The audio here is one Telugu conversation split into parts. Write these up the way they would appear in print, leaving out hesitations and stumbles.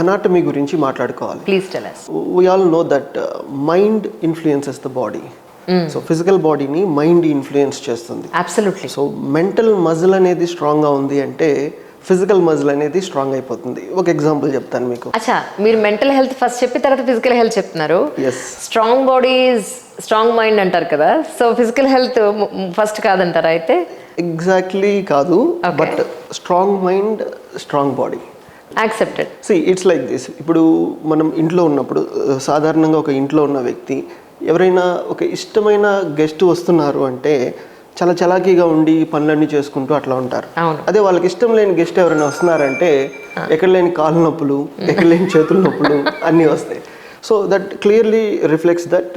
Anatomy గురించి మాట్లాడుకోవాలి. Please tell us. We all know that mind influences the body. So physical body ని mind influence చేస్తుంది. Absolutely. So mental muscle అనేది స్ట్రాంగ్ గా ఉంది అంటే ఫిజికల్ మజిల్ అనేది స్ట్రాంగ్ అయిపోతుంది. ఒక ఎగ్జాంపుల్ చెప్తాను మీకు. అచ్చా, మీరు మెంటల్ హెల్త్ ఫస్ట్ చెప్పి తర్వాత ఫిజికల్ హెల్త్ చెప్తున్నారు. స్ట్రాంగ్ బాడీ స్ట్రాంగ్ మైండ్ అంటారు కదా, సో ఫిజికల్ హెల్త్ ఫస్ట్ కాదంటారా అయితే? ఎగ్జాక్ట్లీ కాదు, but strong mind strong body accepted. It's like this. ఇప్పుడు మనం ఇంట్లో ఉన్నప్పుడు సాధారణంగా ఒక ఇంట్లో ఉన్న వ్యక్తి ఎవరైనా ఒక ఇష్టమైన గెస్ట్ వస్తున్నారు అంటే చాలా చలాకీగా ఉండి పనులన్నీ చేసుకుంటూ అట్లా ఉంటారు. అదే వాళ్ళకి ఇష్టం లేని గెస్ట్ ఎవరైనా వస్తున్నారంటే ఎక్కడ లేని కాళ్ళ నొప్పులు, ఎక్కడ లేని చేతుల నొప్పులు అన్నీ వస్తాయి. So that clearly reflects that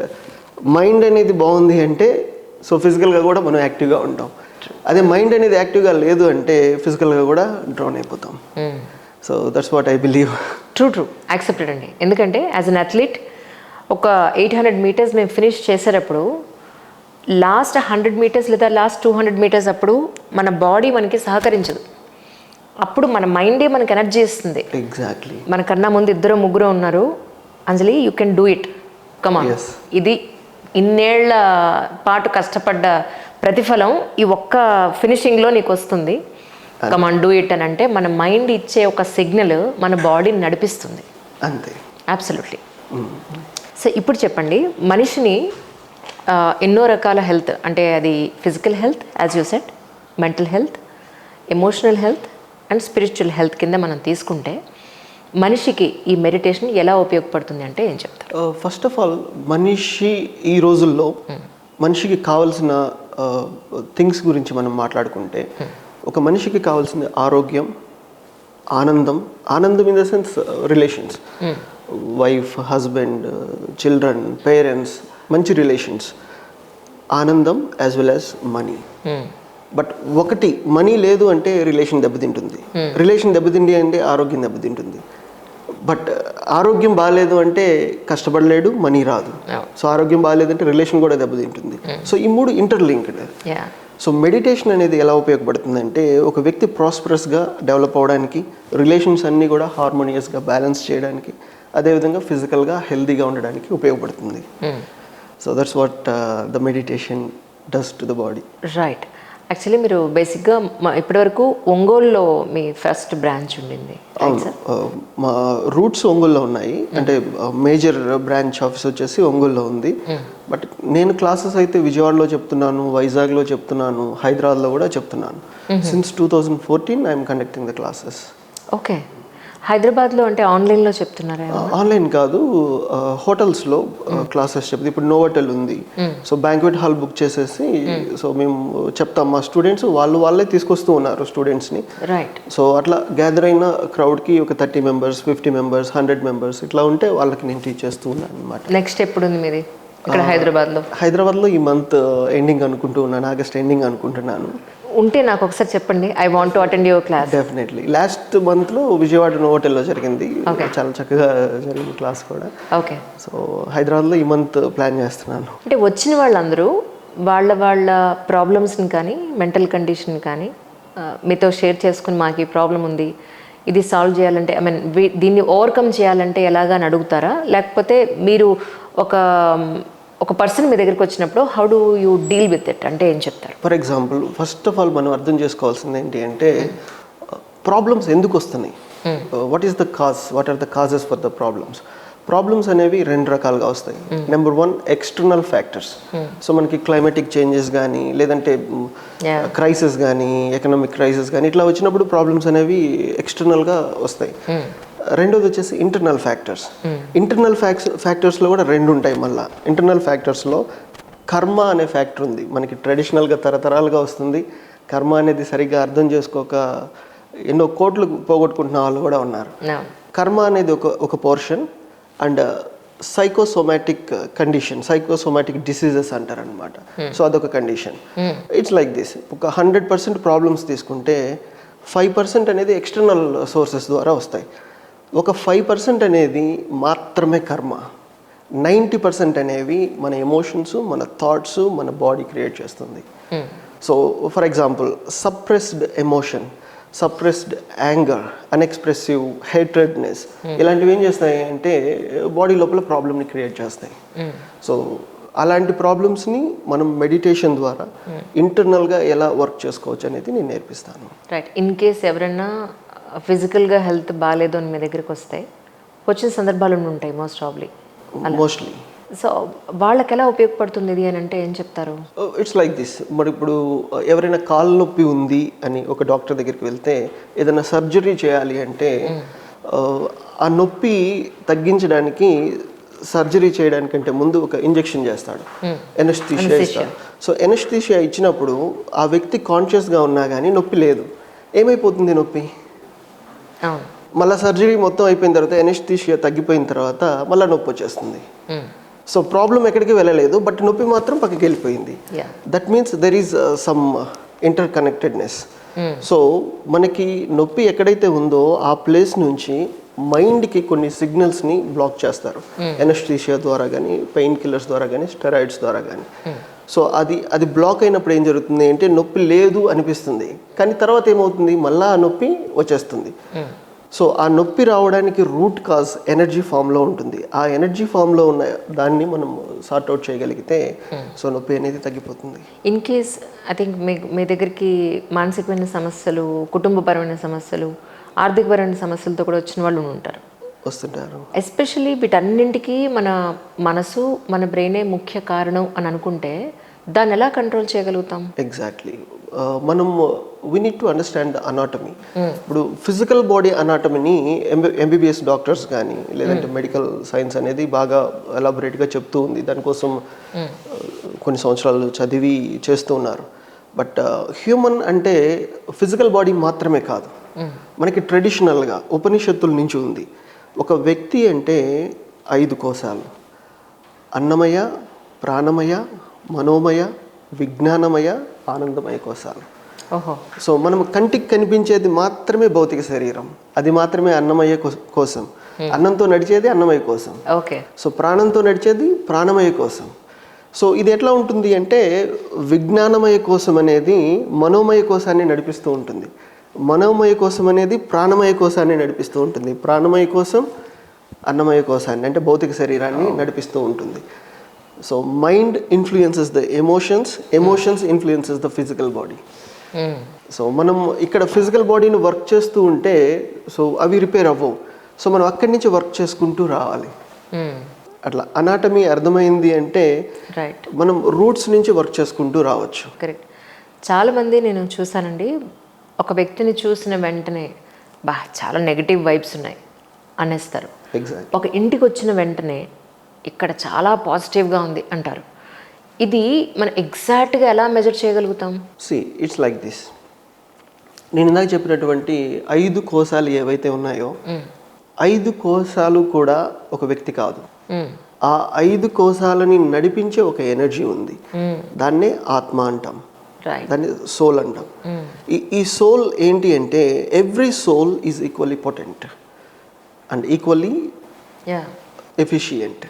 mind అనేది బాగుంది అంటే సో ఫిజికల్గా కూడా మనం యాక్టివ్గా ఉంటాం. అదే మైండ్ అనేది యాక్టివ్గా లేదు అంటే ఫిజికల్గా కూడా డ్రౌన్ అయిపోతాం. So that's what I believe. True accepted అండి. ఎందుకంటే యాజ్ అన్ అథ్లీట్ ఒక 800 మీటర్స్ మేము ఫినిష్ చేసేటప్పుడు లాస్ట్ 100 మీటర్స్ లేదా లాస్ట్ 200 మీటర్స్ అప్పుడు మన బాడీ మనకి సహకరించదు. అప్పుడు మన మైండే మనకి ఎనర్జీ ఇస్తుంది. ఎగ్జాక్ట్లీ. మనకన్నా ముందు 2-3 ఉన్నారు, అంజలి యూ కెన్ డూ ఇట్, కమాన్. ఇది ఇన్నేళ్ల పాటు కష్టపడ్డ ప్రతిఫలం ఈ ఒక్క ఫినిషింగ్లో నీకు వస్తుంది, కమాన్ డూ ఇట్ అని అంటే మన మైండ్ ఇచ్చే ఒక సిగ్నల్ మన బాడీని నడిపిస్తుంది. అంతే. అబ్సల్యూట్లీ. సో ఇప్పుడు చెప్పండి, మనిషిని ఎన్నో రకాల హెల్త్ అంటే అది physical health, as you said, mental health, emotional health and spiritual health కింద మనం తీసుకుంటే మనిషికి ఈ మెడిటేషన్ ఎలా ఉపయోగపడుతుంది అంటే ఏం చెప్తారు? ఫస్ట్ ఆఫ్ ఆల్ మనిషి ఈ రోజుల్లో మనిషికి కావాల్సిన థింగ్స్ గురించి మనం మాట్లాడుకుంటే ఒక మనిషికి కావాల్సింది ఆరోగ్యం, ఆనందం in the sense relations, wife, husband, children, parents, మంచి రిలేషన్స్, ఆనందం as well as money. But ఒకటి మనీ లేదు అంటే రిలేషన్ దెబ్బతింటుంది, రిలేషన్ దెబ్బతింది అంటే ఆరోగ్యం దెబ్బతింటుంది. బట్ ఆరోగ్యం బాగాలేదు అంటే కష్టపడలేడు, మనీ రాదు. సో ఆరోగ్యం బాగాలేదంటే రిలేషన్ కూడా దెబ్బతింటుంది. సో ఈ మూడు ఇంటర్లింక్డ్. సో మెడిటేషన్ అనేది ఎలా ఉపయోగపడుతుందంటే ఒక వ్యక్తి ప్రాస్పరస్గా డెవలప్ అవ్వడానికి, రిలేషన్స్ అన్నీ కూడా హార్మోనియస్గా బ్యాలెన్స్ చేయడానికి, అదేవిధంగా ఫిజికల్గా హెల్తీగా ఉండడానికి ఉపయోగపడుతుంది. So that's what the meditation does to the body. Right. Actually మీరు బేసిక్గా ఇప్పటివరకు ఒంగోలులో మీ ఫస్ట్ బ్రాంచ్ ఉండింది. అవును, మా రూట్స్ ఒంగోలులో ఉన్నాయి. అంటే మేజర్ బ్రాంచ్ ఆఫీస్ వచ్చేసి ఒంగోలులో ఉంది. బట్ నేను క్లాసెస్ అయితే విజయవాడలో చెప్తున్నాను, వైజాగ్లో చెప్తున్నాను, హైదరాబాద్లో కూడా చెప్తున్నాను. Since 2014 I'm conducting the classes. Okay. హైదరాబాద్లో అంటే ఆన్లైన్లో చెప్తున్నారా? ఆన్లైన్ కాదు, హోటల్స్లో క్లాసెస్ చెప్తుంది. ఇప్పుడు నోవోటెల్ ఉంది, సో బ్యాంక్వెట్ హాల్ బుక్ చేసేసి సో మేము చెప్తాం. మా స్టూడెంట్స్ వాళ్ళే తీసుకొస్తూ ఉన్నారు స్టూడెంట్స్ని. రైట్. సో అట్లా గ్యాదర్ అయిన క్రౌడ్కి ఒక 30 మెంబర్స్, 50 మెంబర్స్, 100 మెంబర్స్ ఇట్లా ఉంటే వాళ్ళకి నేను టీచ్ చేస్తూ ఉన్నాను అనమాట. నెక్స్ట్ ఎప్పుడు ఉంది మీది ఇక్కడ హైదరాబాద్లో? ఈ మంత్ ఎండింగ్ అనుకుంటూ ఉన్నాను, ఆగస్ట్ ఎండింగ్ అనుకుంటున్నాను. ఉంటే నాకు ఒకసారి చెప్పండి, I want to attend your class. Definitely. Last మంత్లో విజయవాడ నోవోటెల్లో జరిగింది, చాలా చక్కగా జరిగింది క్లాస్ కూడా. ఓకే. సో హైదరాబాద్లో ఈ మంత్ ప్లాన్ చేస్తున్నాను. అంటే వచ్చిన వాళ్ళందరూ వాళ్ళ ప్రాబ్లమ్స్ని కానీ మెంటల్ కండిషన్ కానీ మీతో షేర్ చేసుకుని మాకు ఈ ప్రాబ్లం ఉంది, ఇది సాల్వ్ చేయాలంటే ఐ మీన్ దీన్ని ఓవర్కమ్ చేయాలంటే ఎలాగని అడుగుతారా? లేకపోతే మీరు ఒక పర్సన్ మీ దగ్గరికి వచ్చినప్పుడు how do you deal with it అంటే ఏం చెప్తారు? For example, first of all మనం అర్థం చేసుకోవాల్సింది ఏంటి అంటే ప్రాబ్లమ్స్ ఎందుకు వస్తున్నాయి, what is the cause, what are the causes for the problems. Problems అనేవి 2 రకాలుగా వస్తాయి. Number 1 external factors. సో మనకి క్లైమాటిక్ చేంజెస్ కానీ, లేదంటే క్రైసిస్ కానీ, ఎకనామిక్ క్రైసిస్ కానీ ఇట్లా వచ్చినప్పుడు ప్రాబ్లమ్స్ అనేవి ఎక్స్టర్నల్గా వస్తాయి. రెండోది వచ్చేసి ఇంటర్నల్ ఫ్యాక్టర్స్. ఇంటర్నల్ ఫ్యాక్టర్స్లో కూడా 2 ఉంటాయి. మళ్ళీ ఇంటర్నల్ ఫ్యాక్టర్స్లో కర్మ అనే ఫ్యాక్టర్ ఉంది. మనకి ట్రెడిషనల్గా తరతరాలుగా వస్తుంది. కర్మ అనేది సరిగ్గా అర్థం చేసుకోక ఎన్నో కోట్లు పోగొట్టుకుంటున్న వాళ్ళు కూడా ఉన్నారు. కర్మ అనేది ఒక portion. And psychosomatic condition, psychosomatic diseases అంటారనమాట. సో అదొక కండిషన్. It's like this. ఒక 100% ప్రాబ్లమ్స్ తీసుకుంటే 5% అనేది ఎక్స్టర్నల్ సోర్సెస్ ద్వారా వస్తాయి. ఒక 5% అనేది మాత్రమే కర్మ. 90% అనేవి మన ఎమోషన్స్, మన థాట్స్, మన బాడీ క్రియేట్ చేస్తుంది. So for example, suppressed emotion. Suppressed anger, unexpressive hatredness, ఇలాంటివి ఏం చేస్తాయి అంటే బాడీ లోపల ప్రాబ్లమ్ని క్రియేట్ చేస్తాయి. సో అలాంటి ప్రాబ్లమ్స్ని మనం మెడిటేషన్ ద్వారా ఇంటర్నల్గా ఎలా వర్క్ చేసుకోవచ్చు అనేది నేను నేర్పిస్తాను. రైట్. ఇన్ కేస్ ఎవరైనా ఫిజికల్గా హెల్త్ బాగాలేదు అని మీ దగ్గరికి వస్తే వచ్చిన సందర్భాలు ఉంటాయి మోస్ట్లీ. సో వాళ్ళకి ఎలా ఉపయోగపడుతుంది ఇది అని అంటే ఏం చెప్తారు? It's like this. మరి ఇప్పుడు ఎవరైనా కాళ్ళ నొప్పి ఉంది అని ఒక డాక్టర్ దగ్గరికి వెళ్తే ఏదైనా సర్జరీ చేయాలి అంటే ఆ నొప్పి తగ్గించడానికి సర్జరీ చేయడానికంటే ముందు ఒక ఇంజెక్షన్ చేస్తాడు, ఎనస్థీషియా ఇస్తాడు. సో ఎనస్థీషియా ఇచ్చినప్పుడు ఆ వ్యక్తి కాన్షియస్గా ఉన్నా కానీ నొప్పి లేదు. ఏమైపోతుంది నొప్పి? మళ్ళీ సర్జరీ మొత్తం అయిపోయిన తర్వాత ఎనస్థీషియా తగ్గిపోయిన తర్వాత మళ్ళీ నొప్పి వచ్చేస్తుంది. సో ప్రాబ్లం ఎక్కడికి వెళ్ళలేదు, బట్ నొప్పి మాత్రం పక్కకి వెళ్ళిపోయింది. That means there is some inter connectedness. So మనకి నొప్పి ఎక్కడైతే ఉందో ఆ ప్లేస్ నుంచి మైండ్కి కొన్ని సిగ్నల్స్ని బ్లాక్ చేస్తారు, ఎనస్థీషియా ద్వారా కానీ, పెయిన్ కిల్లర్స్ ద్వారా కానీ, స్టెరాయిడ్స్ ద్వారా కానీ. సో అది బ్లాక్ అయినప్పుడు ఏం జరుగుతుంది అంటే నొప్పి లేదు అనిపిస్తుంది, కానీ తర్వాత ఏమవుతుంది, మళ్ళీ ఆ నొప్పి వచ్చేస్తుంది. సో ఆ నొప్పి రావడానికి రూట్ కాజ్ ఎనర్జీ ఫామ్లో ఉంటుంది. ఆ ఎనర్జీ ఫామ్లో ఉన్న దాన్ని మనం సార్ట్అవుట్ చేయగలిగితే సో నొప్పి అనేది తగ్గిపోతుంది. ఇన్ కేస్ ఐ థింక్ మీ దగ్గరికి మానసికమైన సమస్యలు, కుటుంబపరమైన సమస్యలు, ఆర్థికపరమైన సమస్యలతో కూడా వచ్చిన వాళ్ళు వస్తుంటారు. ఎస్పెషల్లీ వీటన్నింటికి మన మనసు, మన బ్రెయినే ముఖ్య కారణం అని అనుకుంటే దాన్ని ఎలా కంట్రోల్ చేయగలుగుతాం? ఎగ్జాక్ట్లీ. మనం we need to understand the anatomy. ఇప్పుడు ఫిజికల్ బాడీ అనాటమీని ఎంబీబీఎస్ డాక్టర్స్ కానీ లేదంటే మెడికల్ సైన్స్ అనేది బాగా ఎలాబొరేట్గా చెప్తూ ఉంది. దానికోసం కొన్ని సంవత్సరాలు చదివి చేస్తూ ఉన్నారు. బట్ హ్యూమన్ అంటే ఫిజికల్ బాడీ మాత్రమే కాదు. మనకి ట్రెడిషనల్గా ఉపనిషత్తుల నుంచి ఉంది. ఒక వ్యక్తి అంటే 5 కోశాలు: అన్నమయ, ప్రాణమయ, మనోమయ, విజ్ఞానమయ, ఆనందమయ కోశాలు. సో మనం కంటికి కనిపించేది మాత్రమే భౌతిక శరీరం, అది మాత్రమే అన్నమయ కోసం. అన్నంతో నడిచేది అన్నమయ కోసం. సో ప్రాణంతో నడిచేది ప్రాణమయ కోసం. సో ఇది ఎట్లా ఉంటుంది అంటే విజ్ఞానమయ కోసం అనేది మనోమయ కోశాన్ని నడిపిస్తూ ఉంటుంది, మనోమయ కోసం అనేది ప్రాణమయ కోశాన్ని నడిపిస్తూ ఉంటుంది, ప్రాణమయ కోసం అన్నమయ కోశాన్ని అంటే భౌతిక శరీరాన్ని నడిపిస్తూ ఉంటుంది. So mind influences the emotions, emotions influences the physical body. So మనం ఇక్కడ ఫిజికల్ బాడీని వర్క్ చేస్తూ ఉంటే సో అవి రిపేర్ అవ్వవు. సో మనం అక్కడి నుంచి వర్క్ చేసుకుంటూ రావాలి. అట్లా అనాటమీ అర్థమైంది అంటే మనం రూట్స్ నుంచి వర్క్ చేసుకుంటూ రావచ్చు. కరెక్ట్. చాలామంది నేను చూసానండి, ఒక వ్యక్తిని చూసిన వెంటనే చాలా నెగిటివ్ వైబ్స్ ఉన్నాయి అనేస్తారు. ఎగ్జాక్ట్. ఒక ఇంటికి వచ్చిన వెంటనే ఇక్కడ చాలా పాజిటివ్గా ఉంది అంటారు. ఇది మనం ఎగ్జాక్ట్గా ఎలా మెజర్ చేయగలుగుతాం? It's like this. నేను ఇందాక చెప్పినటువంటి 5 కోశాలు ఏవైతే ఉన్నాయో 5 కోశాలు కూడా ఒక వ్యక్తి కాదు. ఆ 5 కోశాలని నడిపించే ఒక ఎనర్జీ ఉంది, దాన్నే ఆత్మ అంటాం, దాన్ని సోల్ అంటాం. ఈ సోల్ ఏంటి అంటే every soul is equally potent and equally efficient.